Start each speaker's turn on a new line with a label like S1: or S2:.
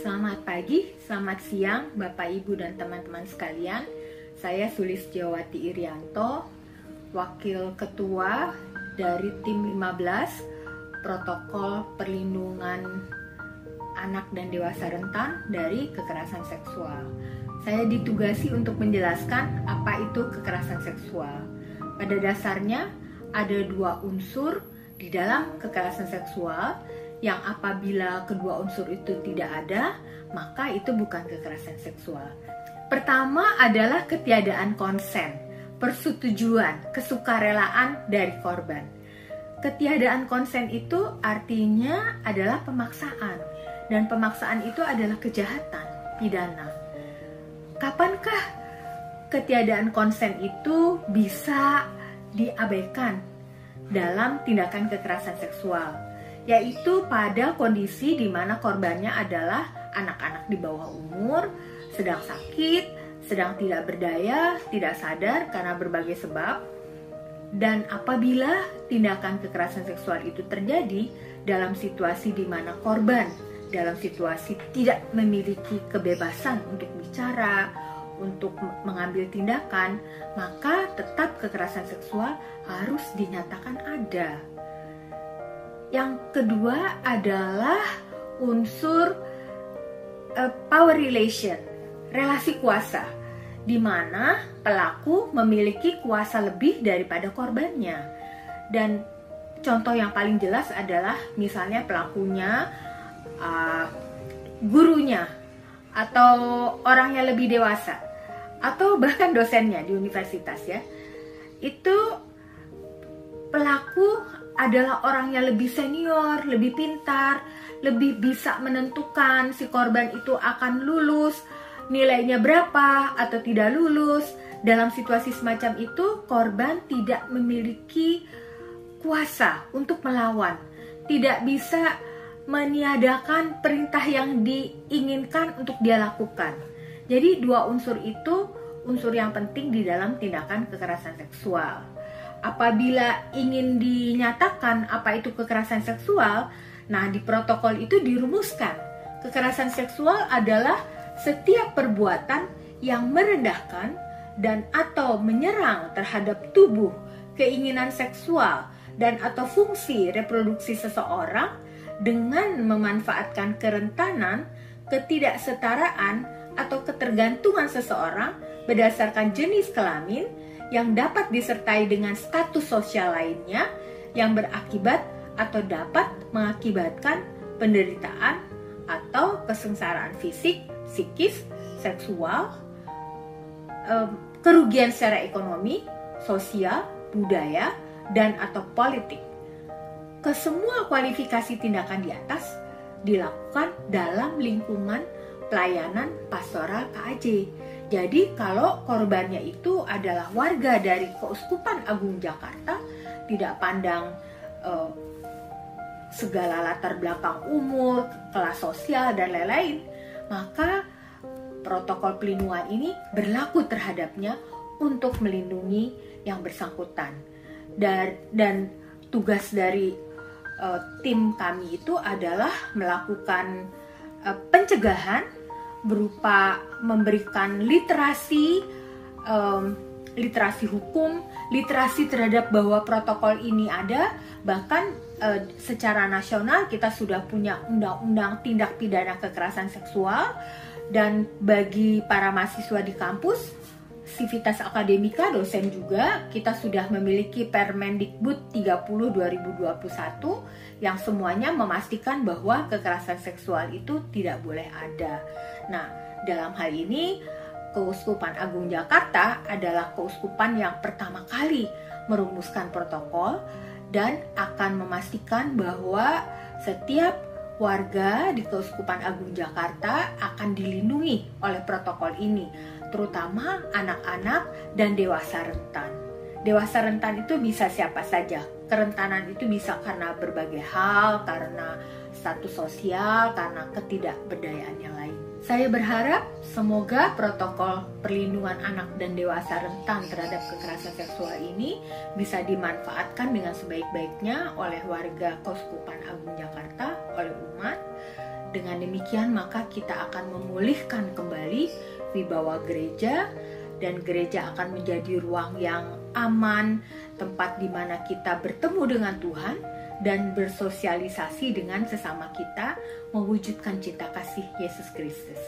S1: Selamat pagi, selamat siang Bapak Ibu dan teman-teman sekalian. Saya Sulistiawati Irianto, Wakil Ketua dari Tim 15 Protokol Perlindungan Anak dan Dewasa Rentan dari Kekerasan Seksual. Saya ditugasi untuk menjelaskan apa itu kekerasan seksual. Pada dasarnya ada dua unsur di dalam kekerasan seksual, yang apabila kedua unsur itu tidak ada, maka itu bukan kekerasan seksual. Pertama adalah ketiadaan konsen, persetujuan, kesukarelaan dari korban. Ketiadaan konsen itu artinya adalah pemaksaan, dan pemaksaan itu adalah kejahatan pidana. Kapankah ketiadaan konsen itu bisa diabaikan dalam tindakan kekerasan seksual? Yaitu pada kondisi di mana korbannya adalah anak-anak di bawah umur, sedang sakit, sedang tidak berdaya, tidak sadar karena berbagai sebab. Dan apabila tindakan kekerasan seksual itu terjadi dalam situasi di mana korban dalam situasi tidak memiliki kebebasan untuk bicara, untuk mengambil tindakan, maka tetap kekerasan seksual harus dinyatakan ada. Yang kedua adalah unsur power relation, relasi kuasa, di mana pelaku memiliki kuasa lebih daripada korbannya. Dan contoh yang paling jelas adalah misalnya pelakunya gurunya atau orang yang lebih dewasa atau bahkan dosennya di universitas ya. Itu pelaku adalah orang yang lebih senior, lebih pintar, lebih bisa menentukan si korban itu akan lulus, nilainya berapa atau tidak lulus. Dalam situasi semacam itu, korban tidak memiliki kuasa untuk melawan, tidak bisa meniadakan perintah yang diinginkan untuk dia lakukan. Jadi dua unsur itu unsur yang penting di dalam tindakan kekerasan seksual. Apabila ingin dinyatakan apa itu kekerasan seksual, nah di protokol itu dirumuskan. Kekerasan seksual adalah setiap perbuatan yang merendahkan dan atau menyerang terhadap tubuh, keinginan seksual, dan atau fungsi reproduksi seseorang dengan memanfaatkan kerentanan, ketidaksetaraan, atau ketergantungan seseorang berdasarkan jenis kelamin yang dapat disertai dengan status sosial lainnya yang berakibat atau dapat mengakibatkan penderitaan atau kesengsaraan fisik, psikis, seksual, kerugian secara ekonomi, sosial, budaya, dan atau politik. Kesemua kualifikasi tindakan di atas dilakukan dalam lingkungan pelayanan pastoral KAJ. Jadi kalau korbannya itu adalah warga dari Keuskupan Agung Jakarta, tidak pandang segala latar belakang umur, kelas sosial, dan lain-lain, maka protokol pelindungan ini berlaku terhadapnya untuk melindungi yang bersangkutan. Dan tugas dari tim kami itu adalah melakukan pencegahan berupa memberikan literasi hukum, literasi terhadap bahwa protokol ini ada. Bahkan secara nasional kita sudah punya undang-undang tindak pidana kekerasan seksual, dan bagi para mahasiswa di kampus, Civitas Akademika, dosen juga, kita sudah memiliki Permendikbud 30 2021 yang semuanya memastikan bahwa kekerasan seksual itu tidak boleh ada. Nah, dalam hal ini Keuskupan Agung Jakarta adalah keuskupan yang pertama kali merumuskan protokol dan akan memastikan bahwa setiap warga di Keuskupan Agung Jakarta akan dilindungi oleh protokol ini, terutama anak-anak dan dewasa rentan. Dewasa rentan itu bisa siapa saja. Kerentanan itu bisa karena berbagai hal, karena status sosial, karena ketidakberdayaan yang lain. Saya berharap semoga protokol perlindungan anak dan dewasa rentan terhadap kekerasan seksual ini bisa dimanfaatkan dengan sebaik-baiknya oleh warga Keuskupan Agung Jakarta, oleh umat, Dengan demikian maka kita akan memulihkan kembali wibawa gereja, dan gereja akan menjadi ruang yang aman, tempat di mana kita bertemu dengan Tuhan dan bersosialisasi dengan sesama kita, mewujudkan cinta kasih Yesus Kristus.